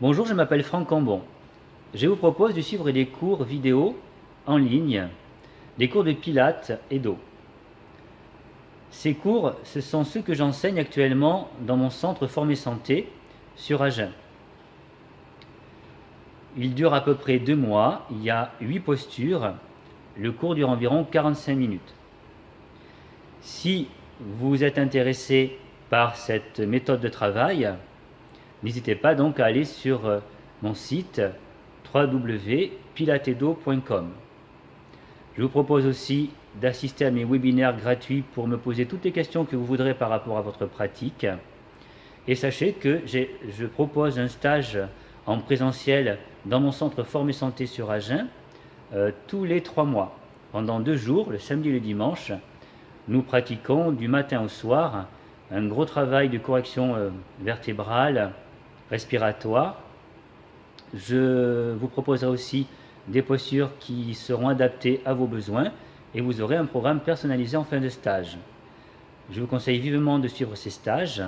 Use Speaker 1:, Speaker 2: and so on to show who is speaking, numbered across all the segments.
Speaker 1: Bonjour, je m'appelle Franck Cambon. Je vous propose de suivre des cours vidéo en ligne, des cours de pilates et d'eau. Ces cours, ce sont ceux que j'enseigne actuellement dans mon centre Former Santé sur Agen. Ils durent à peu près 2 mois, il y a 8 postures, le cours dure environ 45 minutes. Si vous êtes intéressé par cette méthode de travail, n'hésitez pas donc à aller sur mon site www.pilatedo.com. Je vous propose aussi d'assister à mes webinaires gratuits pour me poser toutes les questions que vous voudrez par rapport à votre pratique. Et sachez que je propose un stage en présentiel dans mon centre Former Santé sur Agen tous les 3 mois. Pendant 2 jours, le samedi et le dimanche, nous pratiquons du matin au soir un gros travail de correction vertébrale, respiratoire. Je vous proposerai aussi des postures qui seront adaptées à vos besoins et vous aurez un programme personnalisé en fin de stage. Je vous conseille vivement de suivre ces stages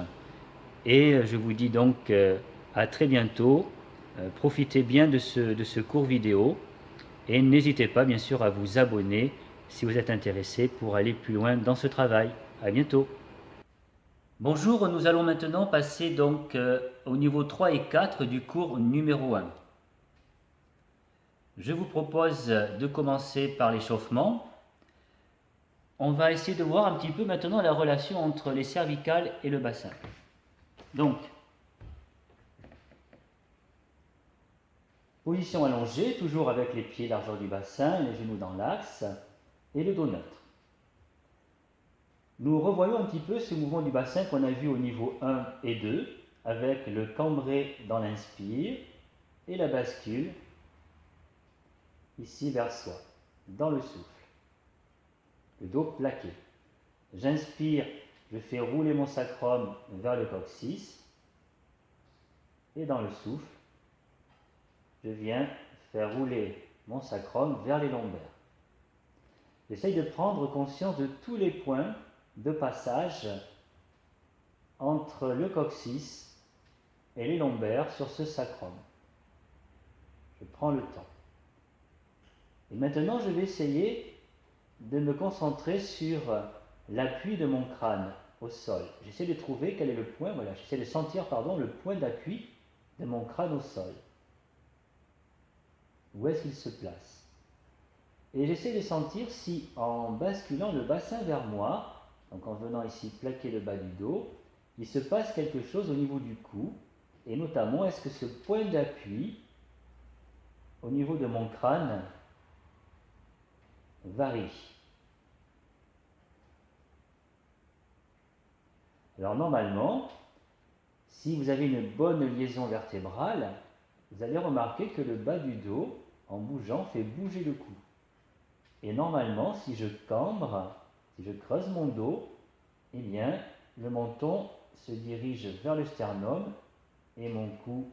Speaker 1: et je vous dis donc à très bientôt. Profitez bien de ce cours vidéo et n'hésitez pas bien sûr à vous abonner si vous êtes intéressé pour aller plus loin dans ce travail. À bientôt. Bonjour, nous allons maintenant passer donc au niveau 3 et 4 du cours numéro 1. Je vous propose de commencer par l'échauffement. On va essayer de voir un petit peu maintenant la relation entre les cervicales et le bassin. Donc, position allongée, toujours avec les pieds largeur du bassin, les genoux dans l'axe et le dos neutre. Nous revoyons un petit peu ce mouvement du bassin qu'on a vu au niveau 1 et 2, avec le cambré dans l'inspire et la bascule ici vers soi, dans le souffle. Le dos plaqué. J'inspire, je fais rouler mon sacrum vers le coccyx. Et dans le souffle, je viens faire rouler mon sacrum vers les lombaires. J'essaye de prendre conscience de tous les points de passage entre le coccyx et les lombaires sur ce sacrum. Je prends le temps. Et maintenant, je vais essayer de me concentrer sur l'appui de mon crâne au sol. J'essaie de trouver quel est le point, voilà, j'essaie de sentir, le point d'appui de mon crâne au sol. Où est-ce qu'il se place? Et j'essaie de sentir si, en basculant le bassin vers moi, donc en venant ici plaquer le bas du dos, il se passe quelque chose au niveau du cou, et notamment, est-ce que ce point d'appui au niveau de mon crâne varie? Alors normalement, si vous avez une bonne liaison vertébrale, vous allez remarquer que le bas du dos, en bougeant, fait bouger le cou. Et normalement, si je cambre, si je creuse mon dos, eh bien, le menton se dirige vers le sternum et mon cou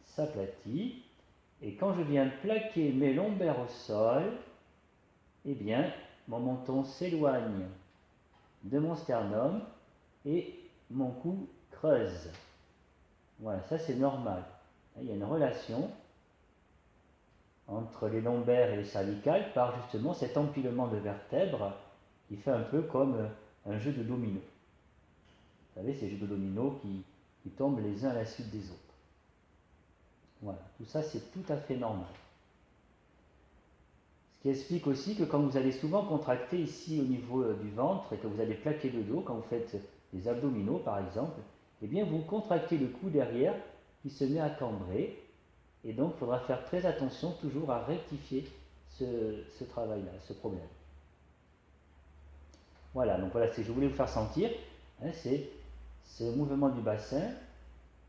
Speaker 1: s'aplatit. Et quand je viens plaquer mes lombaires au sol, eh bien, mon menton s'éloigne de mon sternum et mon cou creuse. Voilà, ça c'est normal. Il y a une relation entre les lombaires et les cervicales par justement cet empilement de vertèbres qui fait un peu comme un jeu de dominos. Vous savez, ces jeux de dominos qui tombent les uns à la suite des autres. Voilà, tout ça c'est tout à fait normal. Ce qui explique aussi que quand vous allez souvent contracter ici au niveau du ventre et que vous allez plaquer le dos, quand vous faites des abdominaux par exemple, eh bien vous contractez le cou derrière qui se met à cambrer et donc il faudra faire très attention toujours à rectifier ce travail-là, ce problème. Voilà, donc voilà, je voulais vous faire sentir, c'est ce mouvement du bassin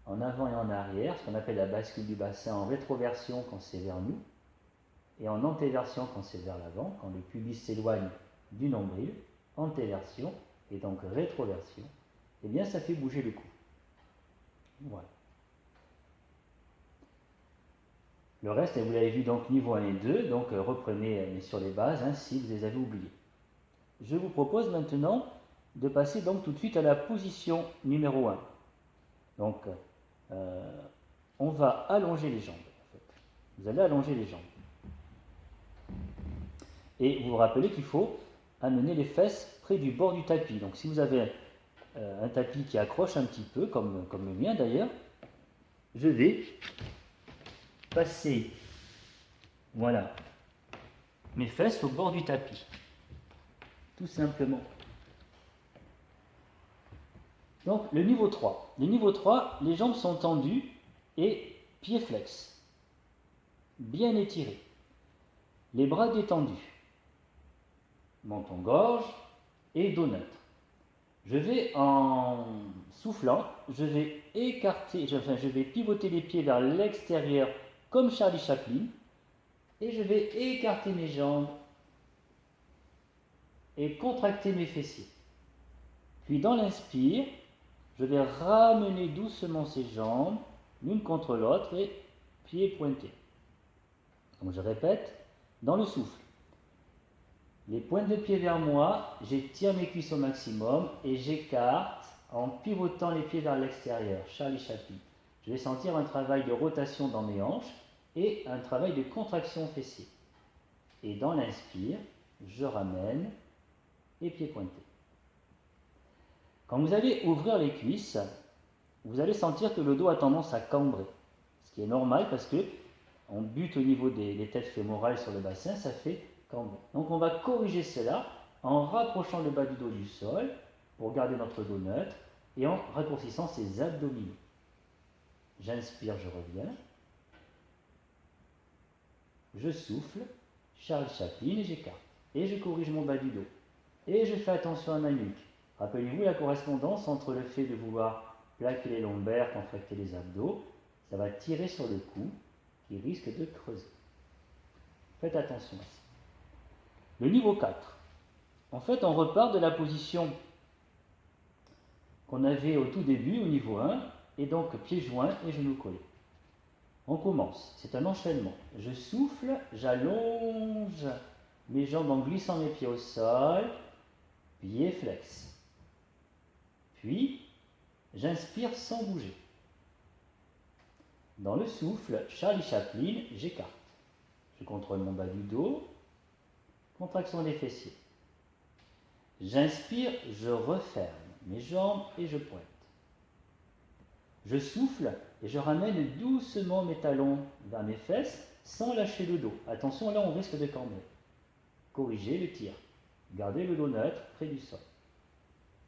Speaker 1: en avant et en arrière, ce qu'on appelle la bascule du bassin en rétroversion quand c'est vers nous, et en antéversion quand c'est vers l'avant, quand le pubis s'éloigne du nombril, antéversion et donc rétroversion, et bien ça fait bouger le cou. Voilà. Le reste, vous l'avez vu donc niveau 1 et 2, donc reprenez sur les bases si vous les avez oubliées. Je vous propose maintenant de passer donc tout de suite à la position numéro 1. Donc, on va allonger les jambes. En fait. Vous allez allonger les jambes. Et vous vous rappelez qu'il faut amener les fesses près du bord du tapis. Donc si vous avez un tapis qui accroche un petit peu, comme le mien d'ailleurs, je vais passer, voilà, mes fesses au bord du tapis. Tout simplement. Donc le niveau 3. Le niveau 3, les jambes sont tendues et pieds flex. Bien étirés. Les bras détendus. Menton-gorge et dos neutre. Je vais, en soufflant, je vais écarter, je vais pivoter les pieds vers l'extérieur comme Charlie Chaplin et je vais écarter mes jambes et contracter mes fessiers. Puis dans l'inspire, je vais ramener doucement ces jambes l'une contre l'autre et pieds pointés. Donc je répète, dans le souffle. Les pointes de pied vers moi, j'étire mes cuisses au maximum et j'écarte en pivotant les pieds vers l'extérieur, Charlie Chaplin. Je vais sentir un travail de rotation dans mes hanches et un travail de contraction fessier. Et dans l'inspire, je ramène et pieds pointés. Quand vous allez ouvrir les cuisses, vous allez sentir que le dos a tendance à cambrer. Ce qui est normal parce que on bute au niveau des têtes fémorales sur le bassin, ça fait cambrer. Donc on va corriger cela en rapprochant le bas du dos du sol pour garder notre dos neutre et en raccourcissant ses abdominaux. J'inspire, je reviens. Je souffle, Charlie Chaplin et j'écarte. Et je corrige mon bas du dos. Et je fais attention à ma nuque. Rappelez-vous la correspondance entre le fait de vouloir plaquer les lombaires, contracter les abdos, ça va tirer sur le cou qui risque de creuser. Faites attention à ça. Le niveau 4. En fait, on repart de la position qu'on avait au tout début, au niveau 1, et donc pieds joints et genoux collés. On commence, c'est un enchaînement. Je souffle, j'allonge mes jambes en glissant mes pieds au sol, pieds flex. Puis, j'inspire sans bouger. Dans le souffle, Charlie Chaplin, j'écarte. Je contrôle mon bas du dos, contraction des fessiers. J'inspire, je referme mes jambes et je pointe. Je souffle et je ramène doucement mes talons vers mes fesses sans lâcher le dos. Attention, là on risque de cambrer. Corrigez le tir. Gardez le dos neutre près du sol.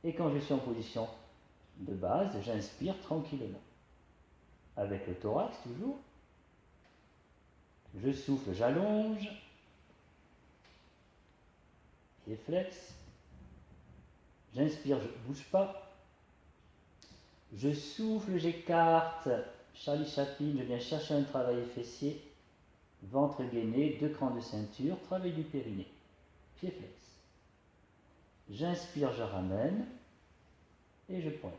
Speaker 1: Et quand je suis en position de base, j'inspire tranquillement. Avec le thorax toujours. Je souffle, j'allonge. Pieds flex. J'inspire, je ne bouge pas. Je souffle, j'écarte. Charlie Chaplin, je viens chercher un travail fessier. Ventre gainé, 2 crans de ceinture, travail du périnée. Pieds flex. J'inspire, je ramène. Et je pointe.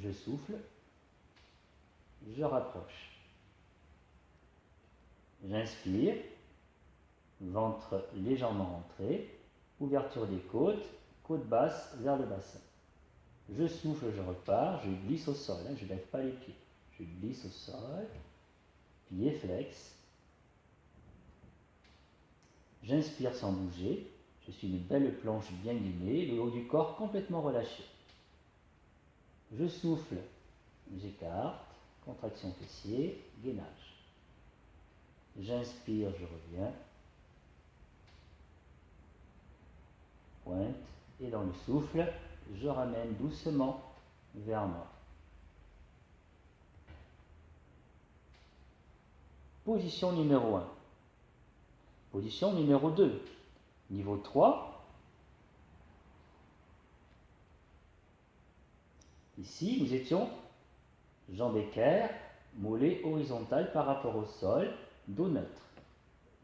Speaker 1: Je souffle. Je rapproche. J'inspire. Ventre légèrement rentré. Ouverture des côtes. Côte basse vers le bassin. Je souffle, je repars. Je glisse au sol. Je ne lève pas les pieds. Je glisse au sol. Pieds flex. J'inspire sans bouger. Je suis une belle planche bien gainée. Le haut du corps complètement relâché. Je souffle. J'écarte. Contraction fessier. Gainage. J'inspire, je reviens. Pointe. Et dans le souffle, je ramène doucement vers moi. Position numéro 1. Position numéro 2. Niveau 3. Ici, nous étions jambes équerres, mollets horizontal par rapport au sol, dos neutre.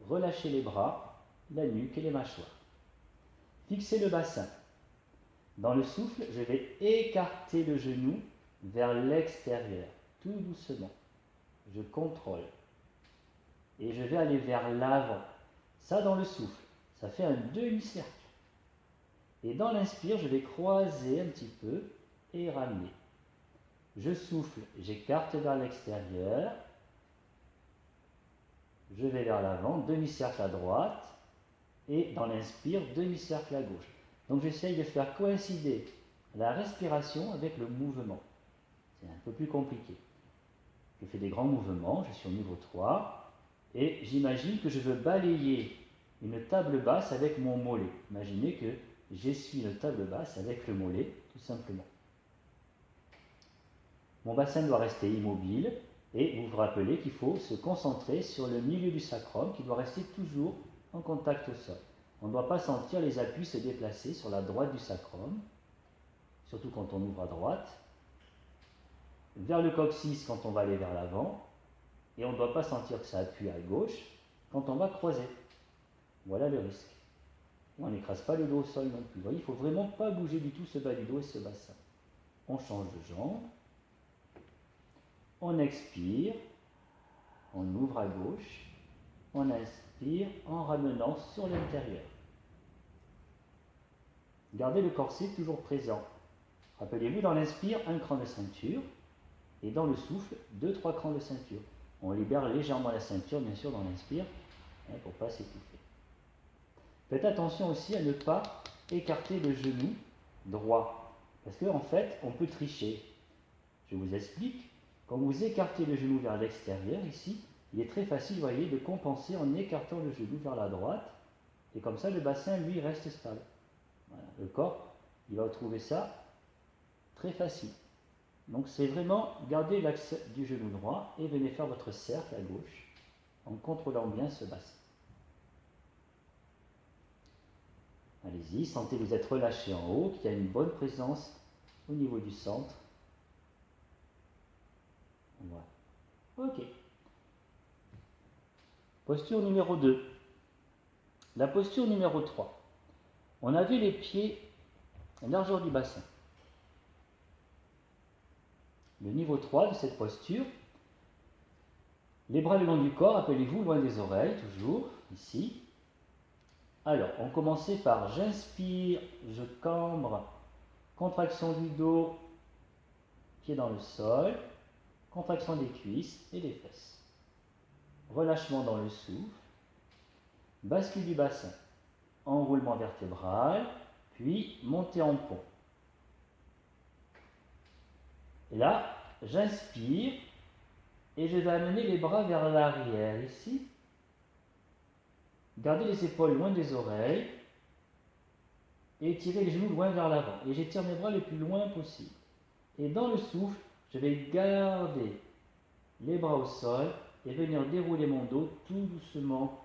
Speaker 1: Relâchez les bras, la nuque et les mâchoires. Fixez le bassin. Dans le souffle, je vais écarter le genou vers l'extérieur, tout doucement. Je contrôle. Et je vais aller vers l'avant. Ça dans le souffle. Ça fait un demi-cercle. Et dans l'inspire, je vais croiser un petit peu et ramener. Je souffle, j'écarte vers l'extérieur. Je vais vers l'avant, demi-cercle à droite. Et dans l'inspire, demi-cercle à gauche. Donc j'essaye de faire coïncider la respiration avec le mouvement. C'est un peu plus compliqué. Je fais des grands mouvements, je suis au niveau 3, et j'imagine que je veux balayer une table basse avec mon mollet. Imaginez que j'essuie une table basse avec le mollet, tout simplement. Mon bassin doit rester immobile, et vous vous rappelez qu'il faut se concentrer sur le milieu du sacrum, qui doit rester toujours en contact au sol. On ne doit pas sentir les appuis se déplacer sur la droite du sacrum, surtout quand on ouvre à droite, vers le coccyx quand on va aller vers l'avant, et on ne doit pas sentir que ça appuie à gauche quand on va croiser. Voilà le risque. On n'écrase pas le dos au sol non plus. Vous voyez, il ne faut vraiment pas bouger du tout ce bas du dos et ce bassin. On change de jambe, on expire, on ouvre à gauche, on inspire en ramenant sur l'intérieur. Gardez le corset toujours présent. Rappelez-vous, dans l'inspire, un cran de ceinture, et dans le souffle, 2-3 crans de ceinture. On libère légèrement la ceinture, bien sûr, dans l'inspire, pour ne pas s'étouffer. Faites attention aussi à ne pas écarter le genou droit, parce qu'en fait, on peut tricher. Je vous explique. Quand vous écartez le genou vers l'extérieur, ici, il est très facile, vous voyez, de compenser en écartant le genou vers la droite, et comme ça, le bassin, lui, reste stable. Voilà. Le corps, il va retrouver ça très facile. Donc c'est vraiment garder l'axe du genou droit et venez faire votre cercle à gauche en contrôlant bien ce bassin. Allez-y, sentez vous être relâché en haut, qu'il y a une bonne présence au niveau du centre. Voilà. Ok. Posture numéro 2. La posture numéro 3. On a vu les pieds à la largeur du bassin. Le niveau 3 de cette posture, les bras le long du corps, appelez-vous loin des oreilles, toujours, ici. Alors, on commençait par j'inspire, je cambre, contraction du dos, pied dans le sol, contraction des cuisses et des fesses. Relâchement dans le souffle, bascule du bassin, enroulement vertébral, puis montée en pont. Et là, j'inspire et je vais amener les bras vers l'arrière ici. Gardez les épaules loin des oreilles et tirez les genoux loin vers l'avant. Et j'étire mes bras le plus loin possible. Et dans le souffle, je vais garder les bras au sol et venir dérouler mon dos tout doucement,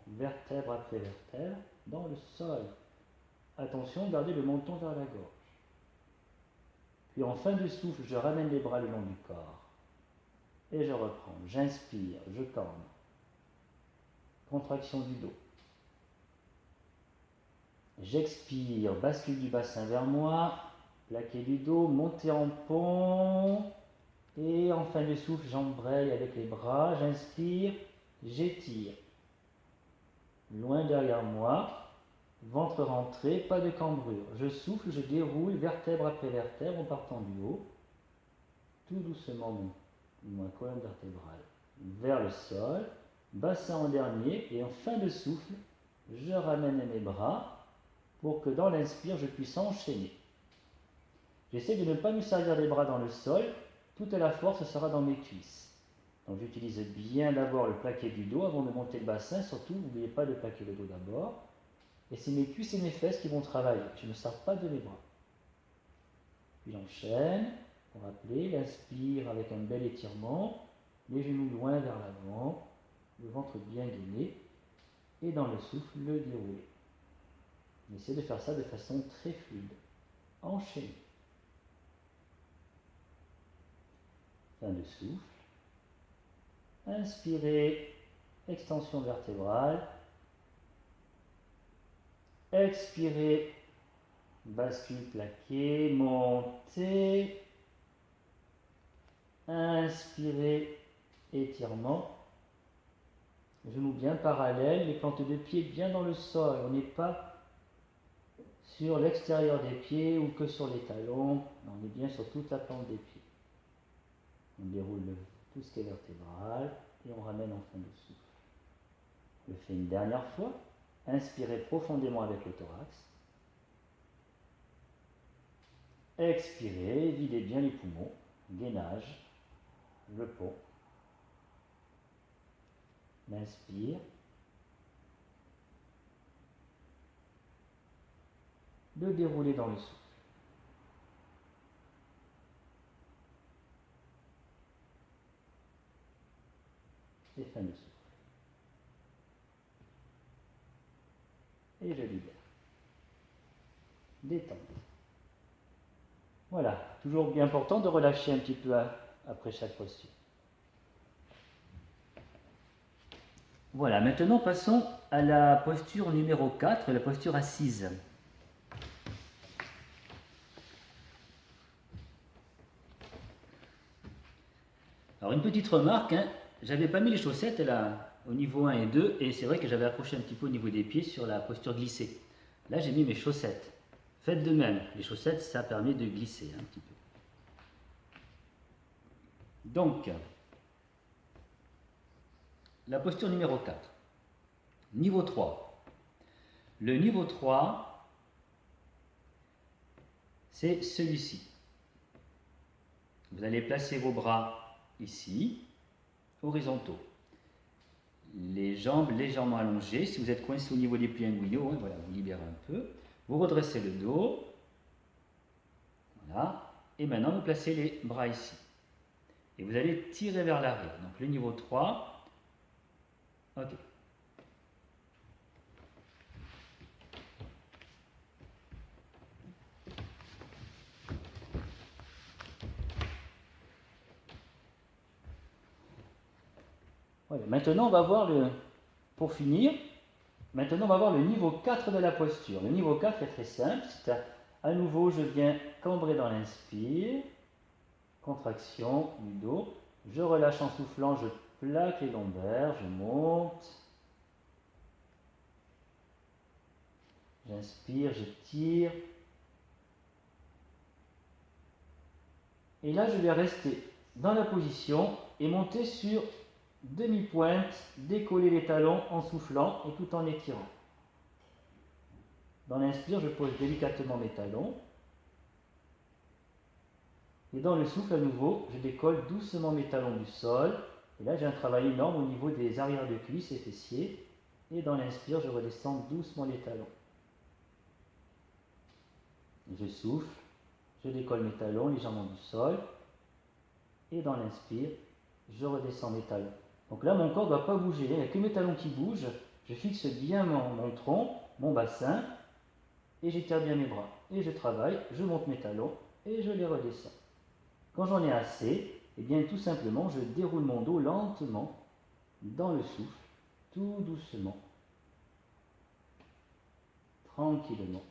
Speaker 1: vertèbre après vertèbre, dans le sol. Attention, gardez le menton vers la gorge. Puis en fin de souffle, je ramène les bras le long du corps. Et je reprends. J'inspire, je cambre. Contraction du dos. J'expire, bascule du bassin vers moi, plaqué du dos, montée en pont. Et en fin de souffle, j'embraye avec les bras. J'inspire, j'étire. Loin derrière moi. Ventre rentré, pas de cambrure. Je souffle, je déroule vertèbre après vertèbre en partant du haut. Tout doucement, ma colonne vertébrale vers le sol. Bassin en dernier. Et en fin de souffle, je ramène mes bras pour que dans l'inspire, je puisse enchaîner. J'essaie de ne pas me servir des bras dans le sol. Toute la force sera dans mes cuisses. Donc j'utilise bien d'abord le plaqué du dos avant de monter le bassin. Surtout, n'oubliez pas de plaquer le dos d'abord. Et c'est mes cuisses et mes fesses qui vont travailler. Je ne me sers pas de mes bras. Puis j'enchaîne. Pour rappeler, l'inspire avec un bel étirement. Les genoux loin vers l'avant. Le ventre bien gainé. Et dans le souffle, le dérouler. Essayez de faire ça de façon très fluide. Enchaînez. Fin de souffle. Inspirez, extension vertébrale. Expirez, bascule plaqué, montez. Inspirez, étirement. Genoux bien parallèles, les plantes de pied bien dans le sol. On n'est pas sur l'extérieur des pieds ou que sur les talons. On est bien sur toute la plante des pieds. On déroule tout ce qui est vertébral et on ramène en fin de souffle. Je le fais une dernière fois. Inspirez profondément avec le thorax. Expirez, videz bien les poumons, gainage, le pont. Inspire. Le dérouler dans le souffle. Et fin de souffle. Et je libère. Détente. Voilà, toujours bien important de relâcher un petit peu après chaque posture. Voilà, maintenant passons à la posture numéro 4, la posture assise. Alors une petite remarque, hein, j'avais pas mis les chaussettes là, au niveau 1 et 2, et c'est vrai que j'avais accroché un petit peu au niveau des pieds sur la posture glissée. Là j'ai mis mes chaussettes. Faites de même, les chaussettes ça permet de glisser un petit peu. Donc, la posture numéro 4. Niveau 3. Le niveau 3, c'est celui-ci. Vous allez placer vos bras ici, horizontaux. Les jambes légèrement allongées. Si vous êtes coincé au niveau des plis inguinaux, hein, voilà, vous libérez un peu. Vous redressez le dos. Voilà. Et maintenant, vous placez les bras ici. Et vous allez tirer vers l'arrière. Donc le niveau 3. Ok. Voilà. Maintenant, on va voir pour finir, maintenant on va voir le niveau 4 de la posture. Le niveau 4 est très simple. C'est à nouveau, je viens cambrer dans l'inspire. Contraction du dos. Je relâche en soufflant, je plaque les lombaires, je monte. J'inspire, j'étire. Et là, je vais rester dans la position et monter sur demi-pointe, décoller les talons en soufflant et tout en étirant. Dans l'inspire, je pose délicatement mes talons. Et dans le souffle, à nouveau, je décolle doucement mes talons du sol. Et là, j'ai un travail énorme au niveau des arrières de cuisses et fessiers. Et dans l'inspire, je redescends doucement les talons. Je souffle, je décolle mes talons légèrement du sol. Et dans l'inspire, je redescends mes talons. Donc là, mon corps ne doit pas bouger. Il n'y a que mes talons qui bougent. Je fixe bien mon tronc, mon bassin. Et j'étire bien mes bras. Et je travaille, je monte mes talons et je les redescends. Quand j'en ai assez, eh bien tout simplement, je déroule mon dos lentement dans le souffle, tout doucement, tranquillement.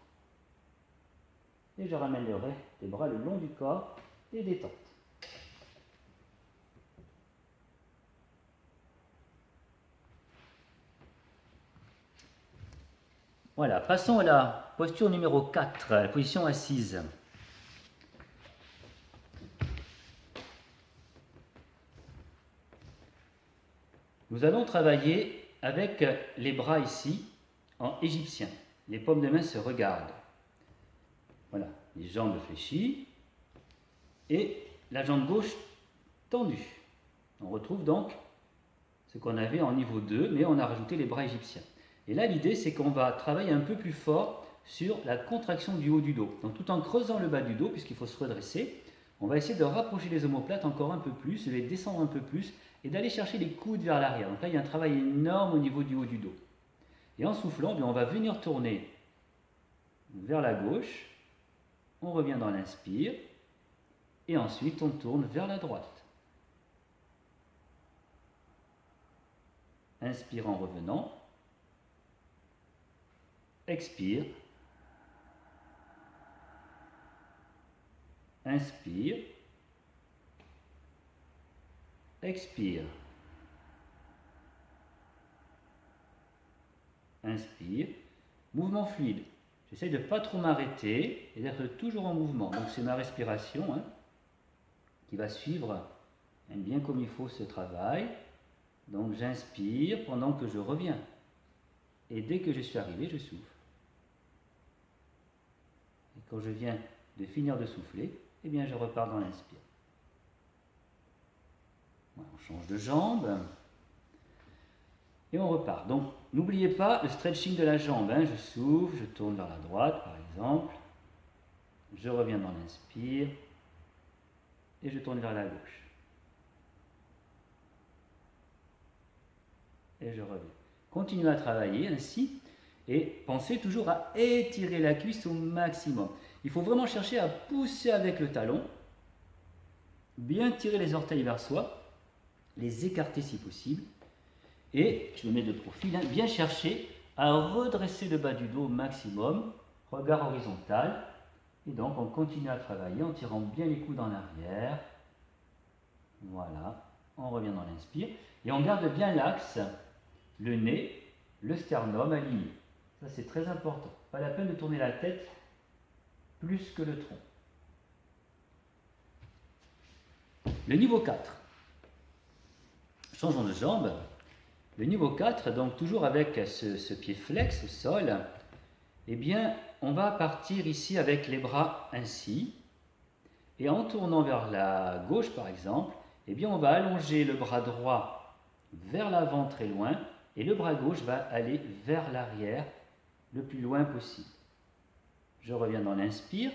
Speaker 1: Et je ramène les bras le long du corps et détente. Voilà, passons à la posture numéro 4, la position assise. Nous allons travailler avec les bras ici en égyptien. Les paumes de main se regardent. Voilà, les jambes fléchies et la jambe gauche tendue. On retrouve donc ce qu'on avait en niveau 2, mais on a rajouté les bras égyptiens. Et là, l'idée, c'est qu'on va travailler un peu plus fort sur la contraction du haut du dos. Donc, tout en creusant le bas du dos, puisqu'il faut se redresser, on va essayer de rapprocher les omoplates encore un peu plus, de les descendre un peu plus, et d'aller chercher les coudes vers l'arrière. Donc là, il y a un travail énorme au niveau du haut du dos. Et en soufflant, on va venir tourner vers la gauche, on revient dans l'inspire, et ensuite on tourne vers la droite. Inspire en revenant. Expire. Inspire. Expire. Inspire. Mouvement fluide. J'essaie de ne pas trop m'arrêter et d'être toujours en mouvement. Donc c'est ma respiration qui va suivre bien comme il faut ce travail. Donc j'inspire pendant que je reviens. Et dès que je suis arrivé, je souffle. Et quand je viens de finir de souffler, eh bien je repars dans l'inspire. Voilà, on change de jambe. Et on repart. Donc n'oubliez pas le stretching de la jambe. Je souffle, je tourne vers la droite par exemple. Je reviens dans l'inspire. Et je tourne vers la gauche. Et je reviens. Continuez à travailler ainsi. Et pensez toujours à étirer la cuisse au maximum. Il faut vraiment chercher à pousser avec le talon. Bien tirer les orteils vers soi. Les écarter si possible. Et je me mets de profil. Bien chercher à redresser le bas du dos au maximum. Regard horizontal. Et donc on continue à travailler en tirant bien les coudes en arrière. Voilà. On revient dans l'inspire. Et on garde bien l'axe. Le nez, le sternum aligné. Ça c'est très important. Pas la peine de tourner la tête plus que le tronc. Le niveau 4. Changeons de jambe. Le niveau 4, donc toujours avec ce pied flex au sol, eh bien, on va partir ici avec les bras ainsi. Et en tournant vers la gauche, par exemple, eh bien, on va allonger le bras droit vers l'avant très loin et le bras gauche va aller vers l'arrière le plus loin possible. Je reviens dans l'inspire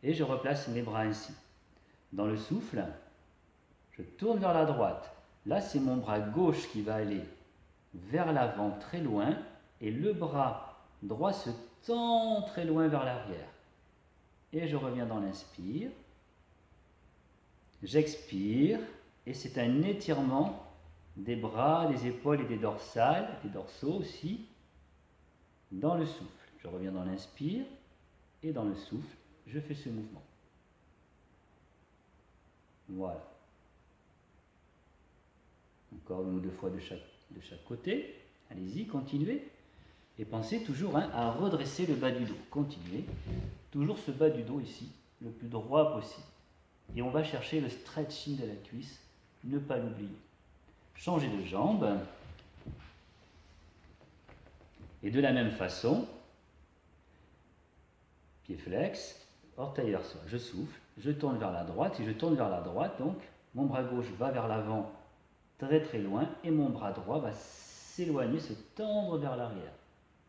Speaker 1: et je replace mes bras ainsi. Dans le souffle, je tourne vers la droite. Là, c'est mon bras gauche qui va aller vers l'avant très loin et le bras droit se tend très loin vers l'arrière. Et je reviens dans l'inspire. J'expire et c'est un étirement des bras, des épaules et des dorsales, des dorsaux aussi, dans le souffle. Je reviens dans l'inspire et dans le souffle, je fais ce mouvement. Voilà. Encore une ou deux fois de chaque côté. Allez-y, continuez. Et pensez toujours à redresser le bas du dos. Continuez. Toujours ce bas du dos ici, le plus droit possible. Et on va chercher le stretching de la cuisse, ne pas l'oublier. Changez de jambe. Et de la même façon, pied flex, orteil vers soi. Je souffle, je tourne vers la droite. Si je tourne vers la droite, donc, mon bras gauche va vers l'avant très très loin et mon bras droit va s'éloigner, se tendre vers l'arrière.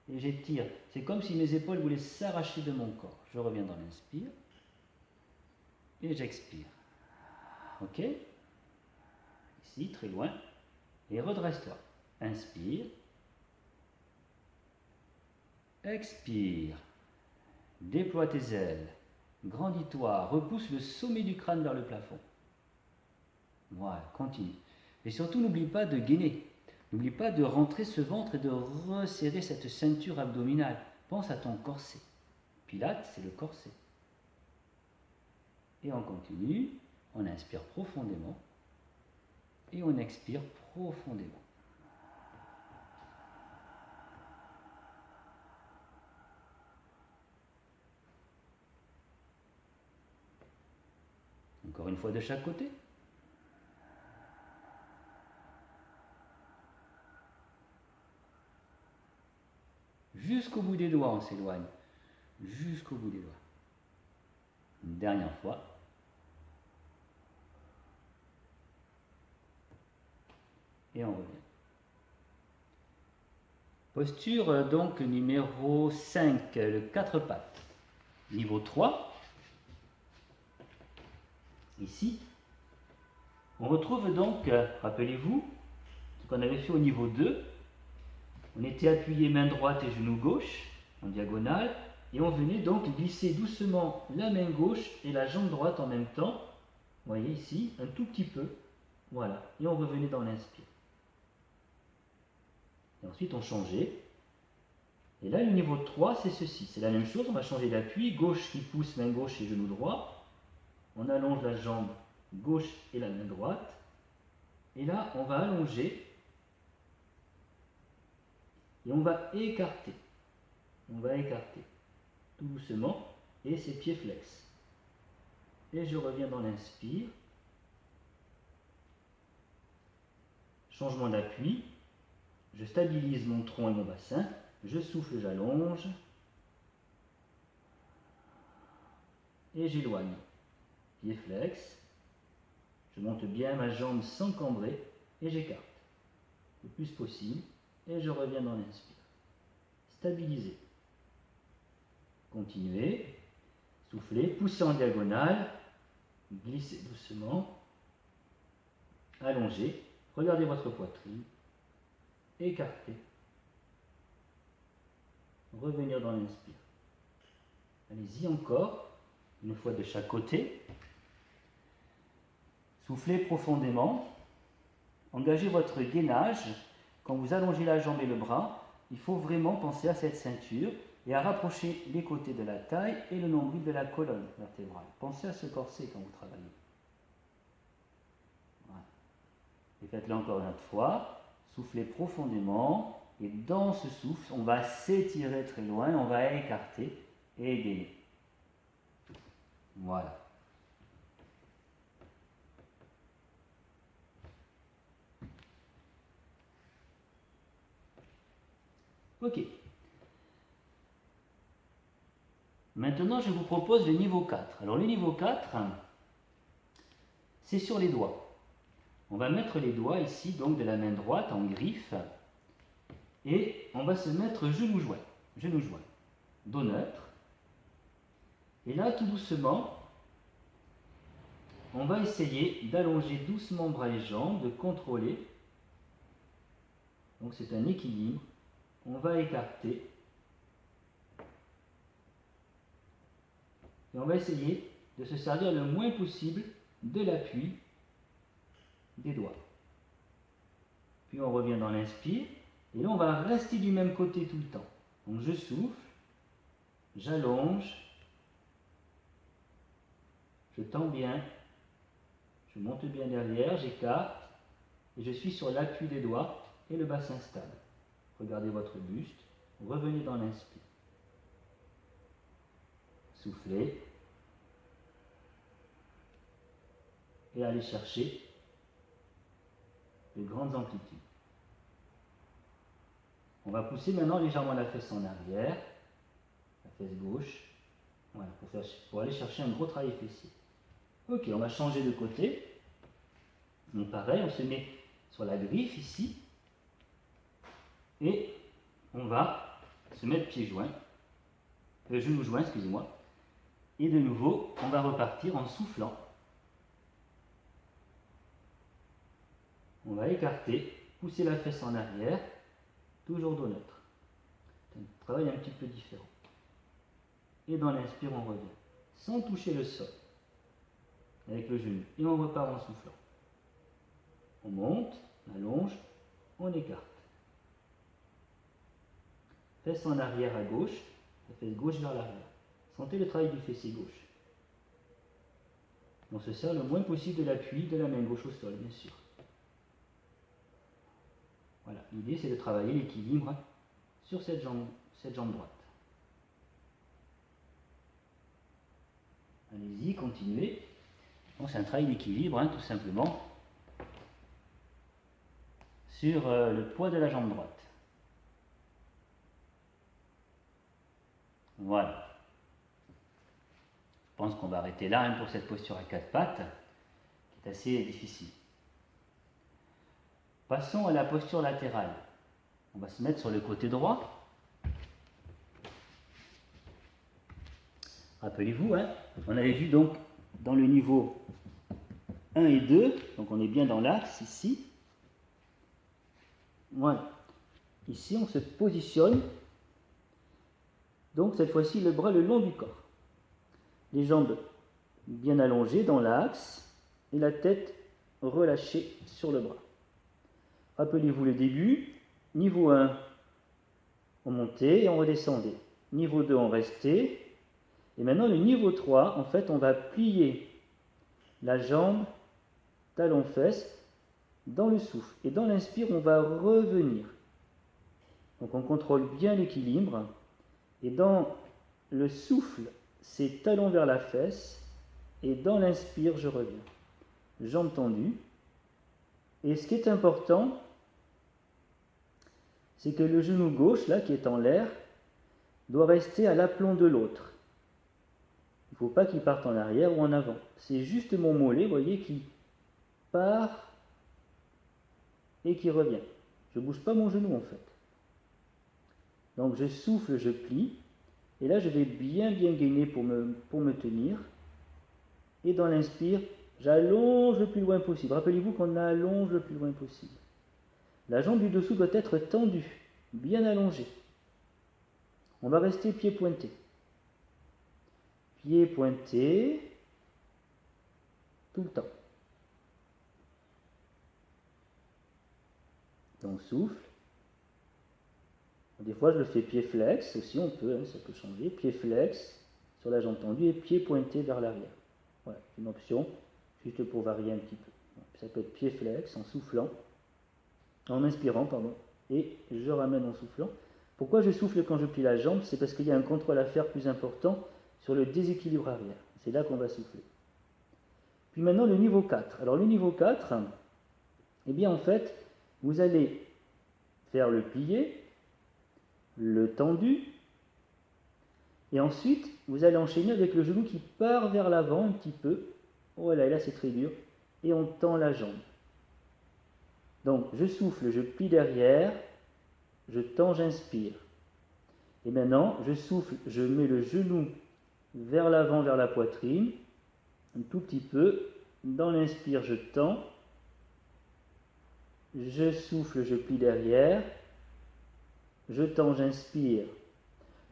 Speaker 1: Et j'étire. C'est comme si mes épaules voulaient s'arracher de mon corps. Je reviens dans l'inspire et j'expire. Ok? Ici, très loin. Et redresse-toi. Inspire. Expire. Déploie tes ailes. Grandis-toi. Repousse le sommet du crâne vers le plafond. Voilà, continue. Et surtout, n'oublie pas de gainer. N'oublie pas de rentrer ce ventre et de resserrer cette ceinture abdominale. Pense à ton corset. Pilates, c'est le corset. Et on continue. On inspire profondément. Et on expire profondément. Encore une fois de chaque côté. Jusqu'au bout des doigts, on s'éloigne. Jusqu'au bout des doigts. Une dernière fois. Et on revient. Posture donc numéro 5, le 4 pattes. Niveau 3. Ici. On retrouve donc, rappelez-vous, ce qu'on avait fait au niveau 2. On était appuyé main droite et genou gauche, en diagonale, et on venait donc glisser doucement la main gauche et la jambe droite en même temps. Vous voyez ici, un tout petit peu. Voilà, et on revenait dans l'inspire. Et ensuite on changeait. Et là, le niveau 3, c'est ceci. C'est la même chose, on va changer d'appui. Gauche qui pousse, main gauche et genou droit. On allonge la jambe gauche et la main droite. Et là, on va allonger. Et on va écarter. On va écarter. Tout doucement. Et c'est pied flex. Et je reviens dans l'inspire. changement d'appui, je stabilise mon tronc et mon bassin, je souffle, j'allonge, et j'éloigne. Pied flex, je monte bien ma jambe sans cambrer, et j'écarte le plus possible, et je reviens dans l'inspire. Stabiliser. Continuez, soufflez, poussez en diagonale, glissez doucement, allongez, regardez votre poitrine, écartez, revenir dans l'inspire. Allez-y encore, une fois de chaque côté. Soufflez profondément, engagez votre gainage. Quand vous allongez la jambe et le bras, il faut vraiment penser à cette ceinture et à rapprocher les côtés de la taille et le nombril de la colonne vertébrale. Pensez à ce corset quand vous travaillez. Voilà. Et faites-le encore une autre fois. Soufflez profondément et dans ce souffle, on va s'étirer très loin, on va écarter et gainer. Voilà. Ok. Maintenant, je vous propose le niveau 4. Alors, le niveau 4, c'est sur les doigts. On va mettre les doigts ici, donc de la main droite en griffe, et on va se mettre genou joint, dos neutre. Et là, tout doucement, on va essayer d'allonger doucement bras et jambes, de contrôler. Donc, c'est un équilibre. On va écarter. Et on va essayer de se servir le moins possible de l'appui des doigts. Puis on revient dans l'inspire. Et là, on va rester du même côté tout le temps. Donc je souffle, j'allonge, je tends bien, je monte bien derrière, j'écarte, et je suis sur l'appui des doigts et le bassin stable. Regardez votre buste, revenez dans l'inspire. Soufflez. Et allez chercher de grandes amplitudes. On va pousser maintenant légèrement la fesse en arrière, la fesse gauche, voilà, pour aller chercher un gros travail fessier. Ok, on va changer de côté. Donc pareil, on se met sur la griffe ici, et on va se mettre pieds joints, genoux joints, excusez-moi, et de nouveau, on va repartir en soufflant. On va écarter, pousser la fesse en arrière, toujours dos neutre. C'est un travail un petit peu différent. Et dans l'inspire, on revient, sans toucher le sol, avec le genou. Et on repart en soufflant. On monte, on allonge, on écarte. Fesse en arrière à gauche, la fesse gauche vers l'arrière. Sentez le travail du fessier gauche. On se sert le moins possible de l'appui de la main gauche au sol, bien sûr. Voilà, l'idée c'est de travailler l'équilibre sur cette jambe droite. Allez-y, continuez. Bon, c'est un travail d'équilibre, tout simplement, sur le poids de la jambe droite. Voilà. Je pense qu'on va arrêter là pour cette posture à quatre pattes, qui est assez difficile. Passons à la posture latérale. On va se mettre sur le côté droit. Rappelez-vous, on avait vu donc dans le niveau 1 et 2, donc on est bien dans l'axe ici. Voilà. Ici, on se positionne, donc cette fois-ci, le bras le long du corps. Les jambes bien allongées dans l'axe et la tête relâchée sur le bras. Rappelez-vous le début. Niveau 1, on montait et on redescendait. Niveau 2, on restait. Et maintenant, le niveau 3, en fait, on va plier la jambe, talon-fesse, dans le souffle. Et dans l'inspire, on va revenir. Donc, on contrôle bien l'équilibre. Et dans le souffle, c'est talon vers la fesse. Et dans l'inspire, je reviens. Jambes tendues. Et ce qui est important, c'est que le genou gauche, là, qui est en l'air, doit rester à l'aplomb de l'autre. Il ne faut pas qu'il parte en arrière ou en avant. C'est juste mon mollet, vous voyez, qui part et qui revient. Je ne bouge pas mon genou, en fait. Donc je souffle, je plie, et là je vais bien gainer pour me tenir. Et dans l'inspire, j'allonge le plus loin possible. Rappelez-vous qu'on allonge le plus loin possible. La jambe du dessous doit être tendue, bien allongée. On va rester pied pointé. Pied pointé, tout le temps. Donc souffle. Des fois je le fais pied flex aussi, on peut, ça peut changer. Pied flex sur la jambe tendue et pied pointé vers l'arrière. Voilà, une option, juste pour varier un petit peu. Ça peut être pied flex en soufflant, en inspirant, pardon, et je ramène en soufflant. Pourquoi je souffle quand je plie la jambe? C'est parce qu'il y a un contrôle à faire plus important sur le déséquilibre arrière. C'est là qu'on va souffler. Puis maintenant le niveau 4. Alors le niveau 4, eh bien en fait, vous allez faire le plié, le tendu, et ensuite vous allez enchaîner avec le genou qui part vers l'avant un petit peu. Voilà, et là c'est très dur. Et on tend la jambe. Donc je souffle, je plie derrière, je tends, j'inspire. Et maintenant, je souffle, je mets le genou vers l'avant, vers la poitrine, un tout petit peu. Dans l'inspire, je tends. Je souffle, je plie derrière. Je tends, j'inspire.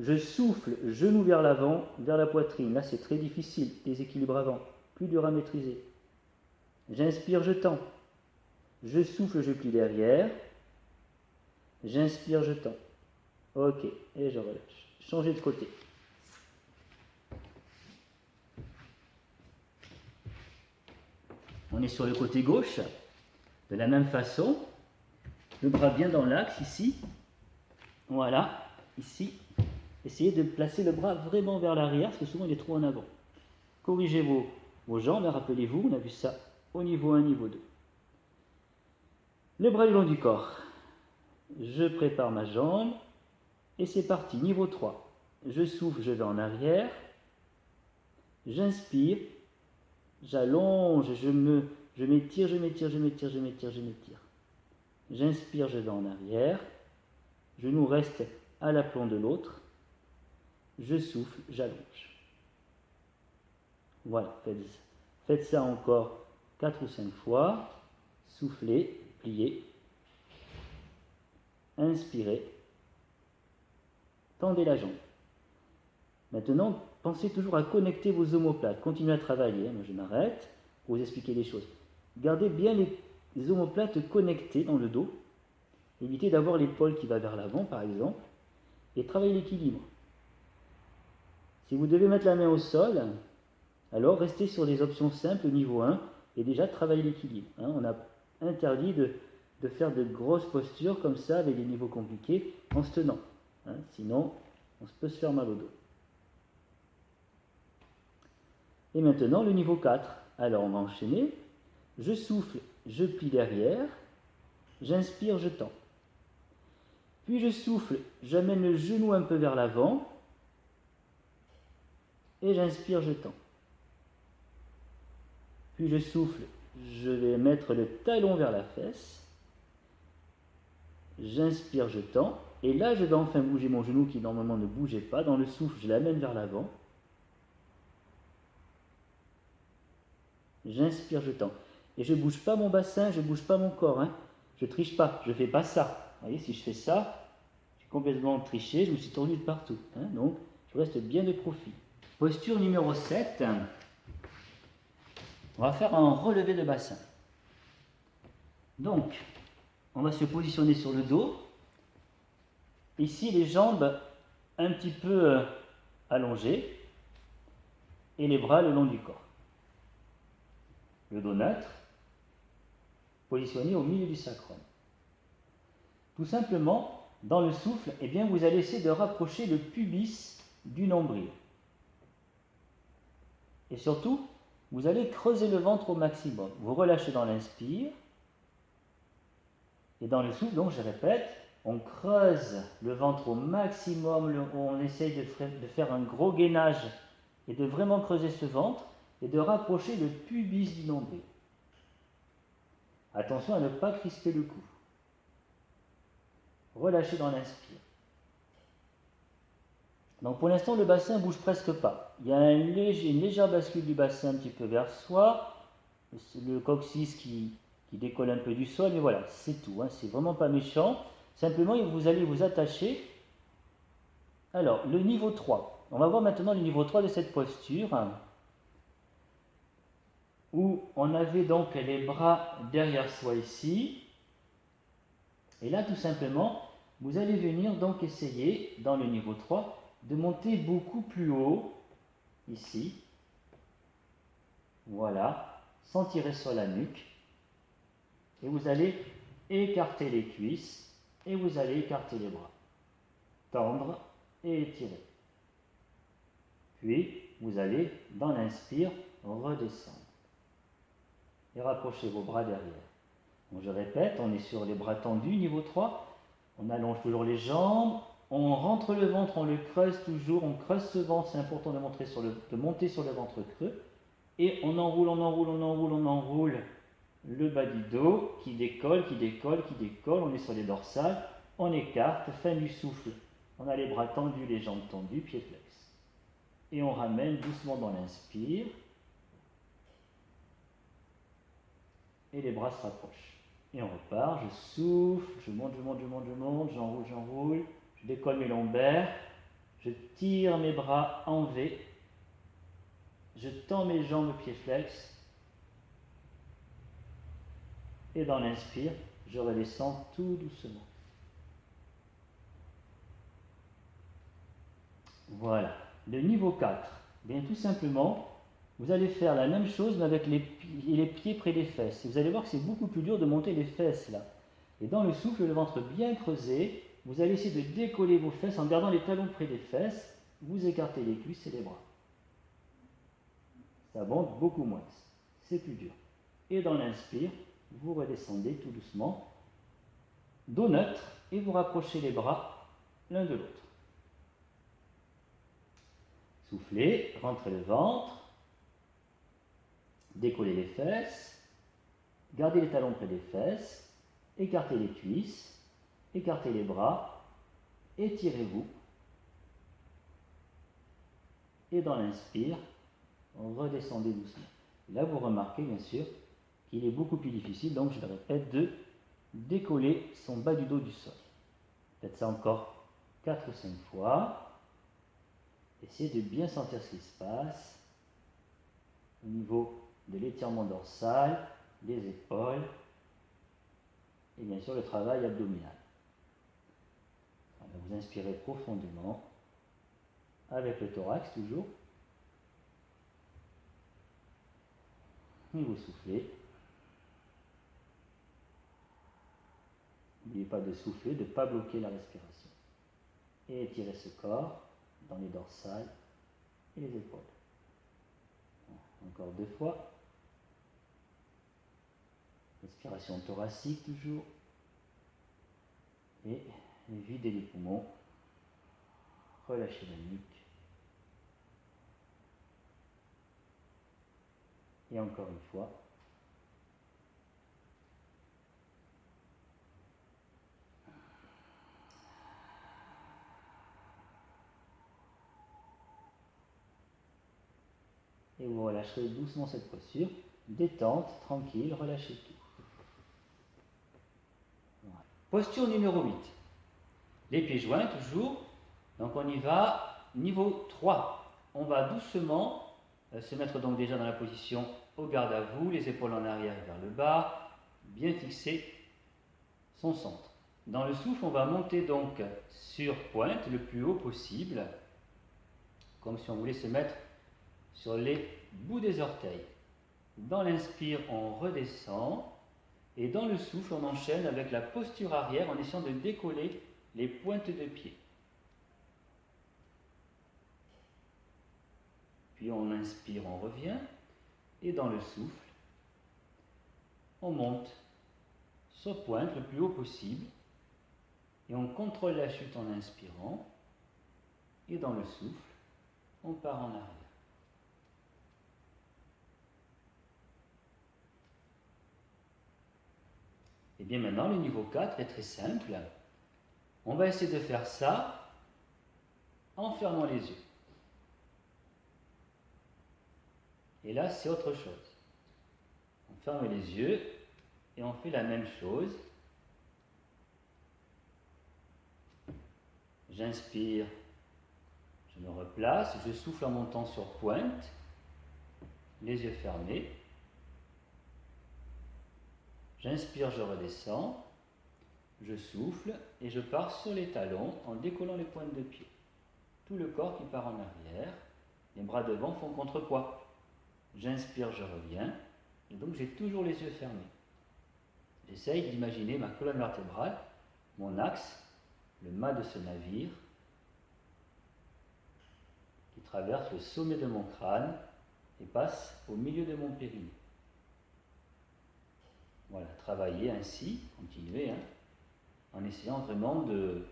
Speaker 1: Je souffle, genou vers l'avant, vers la poitrine. Là, c'est très difficile, déséquilibre avant, plus dur à maîtriser. J'inspire, je tends. Je souffle, je plie derrière. J'inspire, je tends. Ok, et je relâche. Changez de côté. On est sur le côté gauche. De la même façon, le bras bien dans l'axe ici. Voilà, ici. Essayez de placer le bras vraiment vers l'arrière, parce que souvent il est trop en avant. Corrigez vos jambes, rappelez-vous, on a vu ça au niveau 1, niveau 2. Le bras le long du corps. Je prépare ma jambe, et c'est parti, niveau 3. Je souffle, je vais en arrière. J'inspire, j'allonge, je m'étire, je m'étire, je m'étire, je m'étire, je m'étire. J'inspire, je vais en arrière. Genou reste à l'aplomb de l'autre. Je souffle, j'allonge. Voilà, faites ça encore 4 ou 5 fois. Soufflez, pliez. Inspirez. Tendez la jambe. Maintenant, pensez toujours à connecter vos omoplates. Continuez à travailler. Moi, je m'arrête pour vous expliquer les choses. Gardez bien les omoplates connectées dans le dos. Évitez d'avoir l'épaule qui va vers l'avant, par exemple. Et travaillez l'équilibre. Si vous devez mettre la main au sol, alors restez sur des options simples, niveau 1, et déjà travaillez l'équilibre. On a interdit de faire de grosses postures comme ça, avec des niveaux compliqués, en se tenant. Sinon, on peut se faire mal au dos. Et maintenant, le niveau 4. Alors, on va enchaîner. Je souffle, je plie derrière. J'inspire, je tends. Puis je souffle, j'amène le genou un peu vers l'avant. Et j'inspire, je tends. Puis je souffle, je vais mettre le talon vers la fesse. J'inspire, je tends. Et là, je vais enfin bouger mon genou qui normalement ne bougeait pas. Dans le souffle, je l'amène vers l'avant. J'inspire, je tends. Et je ne bouge pas mon bassin, je ne bouge pas mon corps. Je ne triche pas, je ne fais pas ça. Vous voyez, si je fais ça, j'ai complètement triché, je me suis tordu de partout. Donc, je reste bien de profil. Posture numéro 7. On va faire un relevé de bassin. Donc, on va se positionner sur le dos. Ici, les jambes un petit peu allongées et les bras le long du corps. Le dos neutre, positionné au milieu du sacrum. Tout simplement, dans le souffle, eh bien, vous allez essayer de rapprocher le pubis du nombril. Et surtout, vous allez creuser le ventre au maximum. Vous relâchez dans l'inspire. Et dans le souffle, donc je répète, on creuse le ventre au maximum, on essaye de faire un gros gainage et de vraiment creuser ce ventre et de rapprocher le pubis du nombril. Attention à ne pas crisper le cou. Relâchez dans l'inspire. Donc pour l'instant, le bassin ne bouge presque pas. Il y a une légère bascule du bassin un petit peu vers soi, le coccyx qui décolle un peu du sol, mais voilà, c'est tout. Hein, c'est vraiment pas méchant. Simplement, vous allez vous attacher. Alors, le niveau 3. On va voir maintenant le niveau 3 de cette posture, où on avait donc les bras derrière soi ici. Et là, tout simplement, vous allez venir donc essayer, dans le niveau 3, de monter beaucoup plus haut, ici. Voilà, sans tirer sur la nuque. Et vous allez écarter les cuisses et vous allez écarter les bras. Tendre et étirer. Puis, vous allez, dans l'inspire, redescendre. Et rapprochez vos bras derrière. Donc, je répète, on est sur les bras tendus, niveau 3. On allonge toujours les jambes. On rentre le ventre, on le creuse toujours. On creuse ce ventre, c'est important de monter sur le ventre creux. Et on enroule, on enroule, on enroule, on enroule le bas du dos qui décolle, qui décolle, qui décolle. On est sur les dorsales. On écarte, fin du souffle. On a les bras tendus, les jambes tendues, pieds flex. Et on ramène doucement dans l'inspire. Et les bras se rapprochent. Et on repart, je souffle, je monte, je monte, je monte, je monte, j'enroule, je décolle mes lombaires, je tire mes bras en V, je tends mes jambes, pieds flex, et dans l'inspire, je redescends tout doucement. Voilà. Le niveau 4, bien tout simplement, vous allez faire la même chose mais avec les pieds près des fesses. Et vous allez voir que c'est beaucoup plus dur de monter les fesses là. Et dans le souffle, le ventre bien creusé, vous allez essayer de décoller vos fesses en gardant les talons près des fesses. Vous écartez les cuisses et les bras. Ça monte beaucoup moins. C'est plus dur. Et dans l'inspire, vous redescendez tout doucement. Dos neutre et vous rapprochez les bras l'un de l'autre. Soufflez, rentrez le ventre. Décollez les fesses, gardez les talons près des fesses, écartez les cuisses, écartez les bras, étirez-vous. Et dans l'inspire, redescendez doucement. Là, vous remarquez bien sûr qu'il est beaucoup plus difficile, donc je le répète, de décoller son bas du dos du sol. Faites ça encore 4 ou 5 fois. Essayez de bien sentir ce qui se passe au niveau de l'étirement dorsal, des épaules et bien sûr le travail abdominal. Alors, vous inspirez profondément avec le thorax toujours et vous soufflez. N'oubliez pas de souffler, de ne pas bloquer la respiration. Et étirez ce corps dans les dorsales et les épaules. Encore 2 fois. Respiration thoracique toujours. Et videz les poumons. Relâchez la nuque. Et encore une fois. Et vous relâcherez doucement cette posture. Détente, tranquille, relâchez tout. Voilà. Posture numéro 8. Les pieds joints toujours. Donc on y va. Niveau 3. On va doucement se mettre donc déjà dans la position au garde à vous, les épaules en arrière et vers le bas, bien fixer son centre. Dans le souffle, on va monter donc sur pointe le plus haut possible, comme si on voulait se mettre sur les bouts des orteils. Dans l'inspire, on redescend et dans le souffle, on enchaîne avec la posture arrière en essayant de décoller les pointes de pied. Puis on inspire, on revient et dans le souffle, on monte sur pointe le plus haut possible et Et on contrôle la chute en inspirant. Et dans le souffle, on part en arrière. Et bien maintenant, le niveau 4 est très simple. On va essayer de faire ça en fermant les yeux. Et là, c'est autre chose. On ferme les yeux et on fait la même chose. J'inspire, je me replace, je souffle en montant sur pointe, les yeux fermés. J'inspire, je redescends, je souffle et je pars sur les talons en décollant les pointes de pied. Tout le corps qui part en arrière, les bras devant font contrepoids. J'inspire, je reviens, et donc j'ai toujours les yeux fermés. J'essaye d'imaginer ma colonne vertébrale, mon axe, le mât de ce navire, qui traverse le sommet de mon crâne et passe au milieu de mon périnée. Voilà, travailler ainsi, continuer, en essayant vraiment de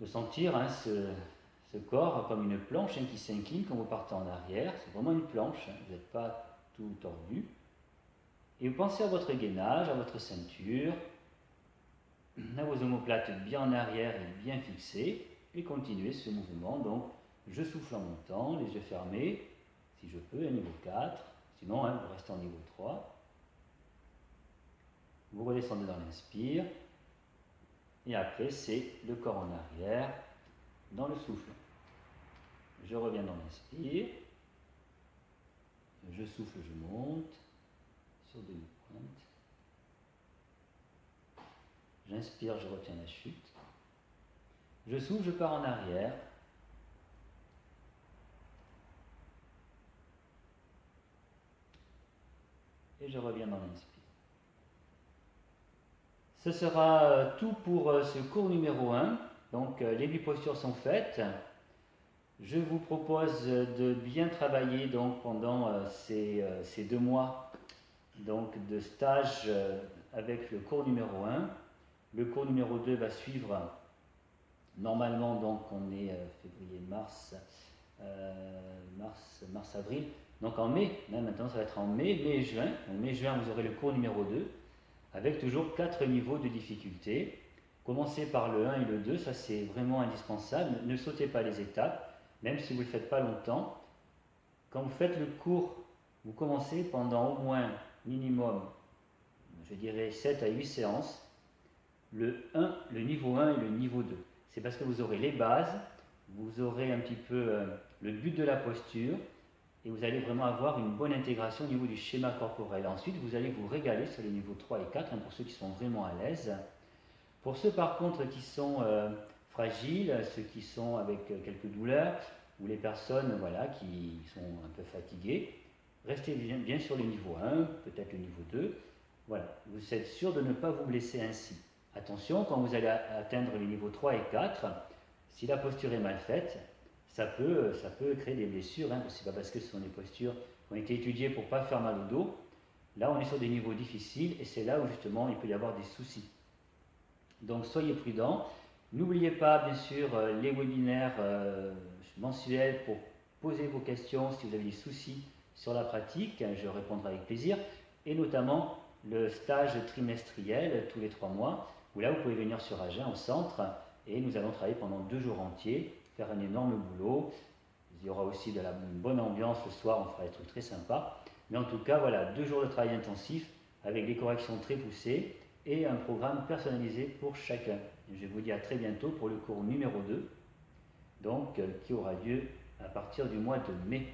Speaker 1: sentir ce corps comme une planche qui s'incline quand vous partez en arrière. C'est vraiment une planche, vous n'êtes pas tout tordu. Et vous pensez à votre gainage, à votre ceinture, à vos omoplates bien en arrière et bien fixées, et continuez ce mouvement. Donc, je souffle en montant, les yeux fermés, si je peux, à niveau 4, sinon vous restez en niveau 3. Vous redescendez dans l'inspire, et après c'est le corps en arrière, dans le souffle. Je reviens dans l'inspire, je souffle, je monte, sur demi-pointe. J'inspire, je retiens la chute. Je souffle, je pars en arrière. Et je reviens dans l'inspire. Ce sera tout pour ce cours numéro 1. Donc les 8 postures sont faites. Je vous propose de bien travailler donc, pendant ces 2 mois donc, de stage avec le cours numéro 1. Le cours numéro 2 va suivre normalement, donc on est février, mars, avril. Donc en mai, là maintenant ça va être en mai, juin. En mai, juin, vous aurez le cours numéro 2 avec toujours 4 niveaux de difficulté. Commencez par le 1 et le 2, ça c'est vraiment indispensable. Ne sautez pas les étapes, même si vous ne le faites pas longtemps. Quand vous faites le cours, vous commencez pendant au moins minimum, je dirais 7 à 8 séances, le niveau 1 et le niveau 2. C'est parce que vous aurez les bases, vous aurez un petit peu le but de la posture, et vous allez vraiment avoir une bonne intégration au niveau du schéma corporel. Ensuite, vous allez vous régaler sur les niveaux 3 et 4, pour ceux qui sont vraiment à l'aise. Pour ceux par contre qui sont fragiles, ceux qui sont avec quelques douleurs, ou les personnes qui sont un peu fatiguées, restez bien sur le niveau 1, peut-être le niveau 2. Voilà, vous êtes sûr de ne pas vous blesser ainsi. Attention, quand vous allez atteindre les niveaux 3 et 4, si la posture est mal faite, ça peut créer des blessures. C'est pas parce que ce sont des postures qui ont été étudiées pour ne pas faire mal au dos. Là, on est sur des niveaux difficiles et c'est là où justement il peut y avoir des soucis. Donc soyez prudents. N'oubliez pas, bien sûr, les webinaires mensuels pour poser vos questions si vous avez des soucis sur la pratique. Je répondrai avec plaisir. Et notamment le stage trimestriel tous les 3 mois, où là vous pouvez venir sur Agen au centre et nous allons travailler pendant 2 jours entiers, faire un énorme boulot. Il y aura aussi une bonne ambiance le soir, on fera des trucs très sympas. Mais en tout cas, voilà, 2 jours de travail intensif avec des corrections très poussées et un programme personnalisé pour chacun. Je vous dis à très bientôt pour le cours numéro 2, donc qui aura lieu à partir du mois de mai.